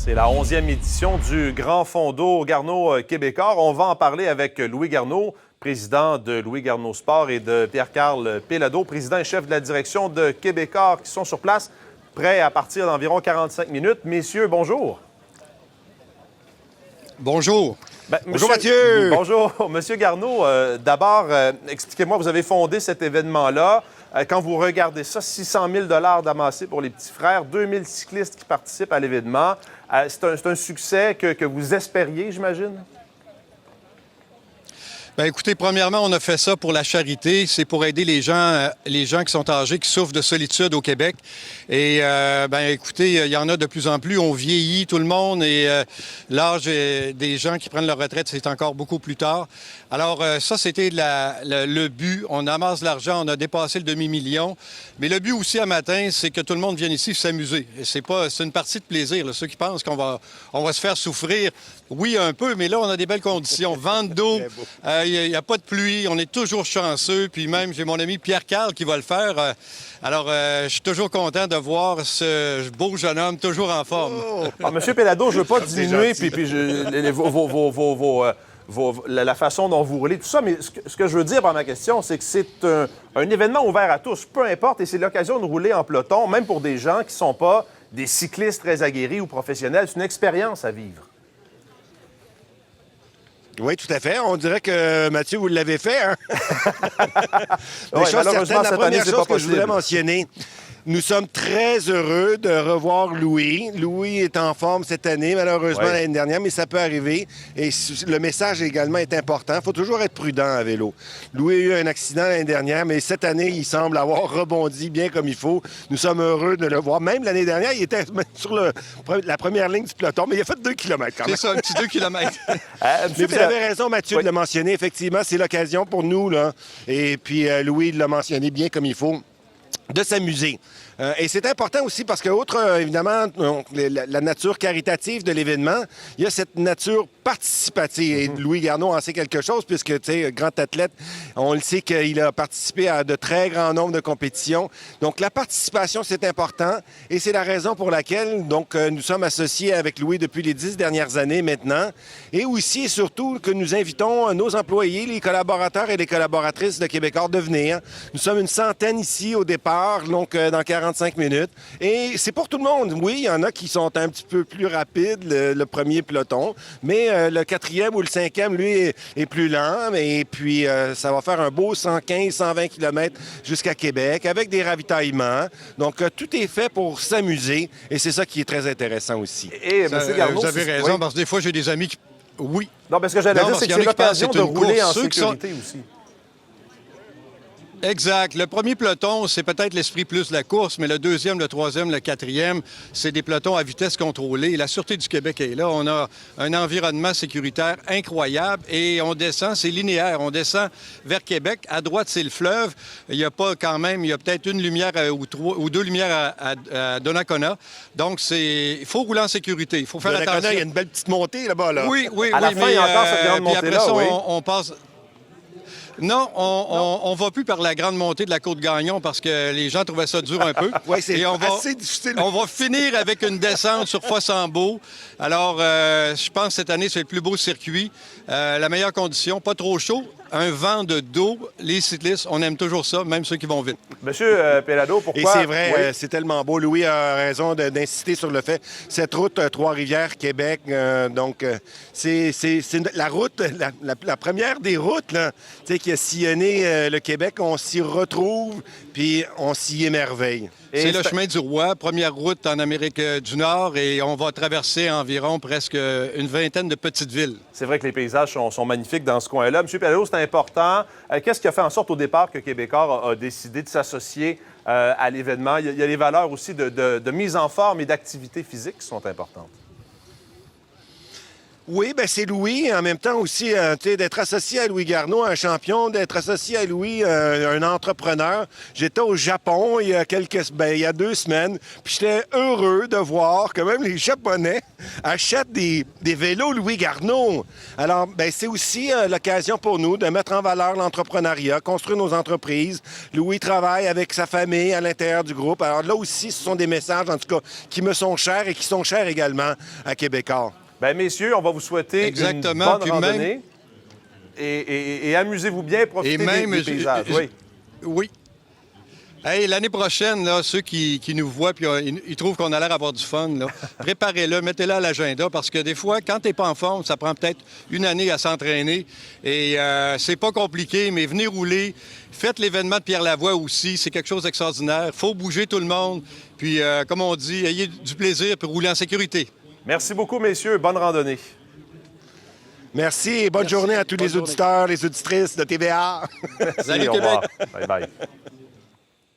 C'est la 11e édition du Grand Fondo Garneau Québécois. On va en parler avec Louis Garneau, président de Louis Garneau Sport, et de Pierre-Carl Péladeau, président et chef de la direction de Québécois, qui sont sur place, prêts à partir d'environ 45 minutes. Messieurs, bonjour. Bonjour. Bonjour, Mathieu. Bonjour. Monsieur Garneau, d'abord, expliquez-moi, vous avez fondé cet événement-là. Quand vous regardez ça, 600 000 d'amassés pour les petits frères, 2000 cyclistes qui participent à l'événement. C'est un succès que vous espériez, j'imagine? Bien, écoutez, premièrement, on a fait ça pour la charité. C'est pour aider les gens qui sont âgés, qui souffrent de solitude au Québec. Et, écoutez, il y en a de plus en plus. On vieillit, tout le monde, et l'âge des gens qui prennent leur retraite, c'est encore beaucoup plus tard. Alors, ça, c'était le but. On amasse l'argent, on a dépassé le demi-million. Mais le but aussi, à matin, c'est que tout le monde vienne ici s'amuser. C'est une partie de plaisir, là. Ceux qui pensent qu'on va se faire souffrir, oui, un peu, mais là, on a des belles conditions. Vent d'eau, il n'y a pas de pluie, on est toujours chanceux. Puis même, j'ai mon ami Pierre-Carl qui va le faire. Je suis toujours content de voir ce beau jeune homme toujours en forme. Monsieur Péladeau, je ne veux pas diminuer la façon dont vous roulez, tout ça, mais ce que je veux dire par ma question, c'est que c'est un événement ouvert à tous, peu importe, et c'est l'occasion de rouler en peloton, même pour des gens qui ne sont pas des cyclistes très aguerris ou professionnels. C'est une expérience à vivre. Oui, tout à fait. On dirait que, Mathieu, vous l'avez fait, hein? Oui, malheureusement, la première chose que je voudrais mentionner, nous sommes très heureux de revoir Louis. Louis est en forme cette année, malheureusement l'année dernière, mais ça peut arriver. Et le message également est important. Il faut toujours être prudent à vélo. Louis a eu un accident l'année dernière, mais cette année, il semble avoir rebondi bien comme il faut. Nous sommes heureux de le voir. Même l'année dernière, il était sur la première ligne du peloton, mais il a fait 2 km quand même. C'est ça, un petit 2 km. Mais vous avez raison, Mathieu, de le mentionner. Effectivement, c'est l'occasion pour nous, là. Et puis, Louis l'a mentionné bien comme il faut, de s'amuser. Et c'est important aussi parce que, évidemment, la nature caritative de l'événement, il y a cette nature participative. Et Louis Garneau en sait quelque chose puisque, tu sais, grand athlète, on le sait qu'il a participé à de très grands nombres de compétitions. Donc, la participation, c'est important et c'est la raison pour laquelle, donc, nous sommes associés avec Louis depuis les 10 dernières années maintenant. Et aussi et surtout que nous invitons nos employés, les collaborateurs et les collaboratrices de Québécois de venir. Nous sommes une centaine ici au départ, donc dans 45 minutes. Et c'est pour tout le monde. Oui, il y en a qui sont un petit peu plus rapides, le premier peloton, mais le 4e ou le 5e, lui, est plus lent. Et puis, ça va faire un beau 115-120 km jusqu'à Québec avec des ravitaillements. Donc, tout est fait pour s'amuser et c'est ça qui est très intéressant aussi. Et M. Garneau, vous avez raison, parce que des fois, j'ai des amis qui... Oui. Non, parce que j'allais dire, c'est que c'est l'occasion de rouler en sécurité aussi. Exact. Le premier peloton, c'est peut-être l'esprit plus de la course, mais le deuxième, le troisième, le quatrième, c'est des pelotons à vitesse contrôlée. La Sûreté du Québec est là. On a un environnement sécuritaire incroyable et on descend, c'est linéaire. On descend vers Québec. À droite, c'est le fleuve. Il y a peut-être une lumière ou 2 lumières à Donnacona. Donc, il faut rouler en sécurité. Il faut faire attention. Il y a une belle petite montée là-bas, là. Oui, à la fin, il y a encore cette grande montée-là, après ça, oui. on passe... Non, on va plus par la grande montée de la Côte-Gagnon parce que les gens trouvaient ça dur un peu. Oui, c'est assez difficile. On va finir avec une descente sur Fossambeau. Alors, je pense que cette année, c'est le plus beau circuit. La meilleure condition, pas trop chaud. Un vent de dos, les cyclistes, on aime toujours ça, même ceux qui vont vite. Monsieur Péladeau, pourquoi... Et c'est vrai, c'est tellement beau. Louis a raison d'insister sur le fait. Cette route Trois-Rivières-Québec, c'est la route, la première des routes là, qui a sillonné le Québec. On s'y retrouve, puis on s'y émerveille. C'est le chemin du roi, première route en Amérique du Nord, et on va traverser environ presque une vingtaine de petites villes. C'est vrai que les paysages sont magnifiques dans ce coin-là. Monsieur Péladeau, c'est important. Qu'est-ce qui a fait en sorte au départ que Québécois a décidé de s'associer à l'événement? Il y a les valeurs aussi de mise en forme et d'activité physique qui sont importantes. Oui, ben c'est Louis. En même temps aussi, d'être associé à Louis Garneau, un champion, d'être associé à Louis, un entrepreneur. J'étais au Japon il y a 2 semaines, puis j'étais heureux de voir que même les Japonais achètent des vélos Louis Garneau. Alors, ben c'est aussi l'occasion pour nous de mettre en valeur l'entrepreneuriat, construire nos entreprises. Louis travaille avec sa famille à l'intérieur du groupe. Alors là aussi, ce sont des messages, en tout cas, qui me sont chers et qui sont chers également à Québécois. Bien, messieurs, on va vous souhaiter Exactement. une bonne randonnée. Et amusez-vous bien, profitez des paysages. Oui. Oui. Hey, l'année prochaine, là, ceux qui nous voient puis ils trouvent qu'on a l'air d'avoir du fun, là, préparez-le, mettez-le à l'agenda parce que des fois, quand tu n'es pas en forme, ça prend peut-être une année à s'entraîner. Et c'est pas compliqué, mais venez rouler. Faites l'événement de Pierre Lavoie aussi, c'est quelque chose d'extraordinaire. Il faut bouger tout le monde. Puis, comme on dit, ayez du plaisir pour rouler en sécurité. Merci beaucoup, messieurs. Bonne randonnée. Merci et bonne journée à tous les auditeurs, les auditrices de TVA. Salut, Québec. Bye-bye.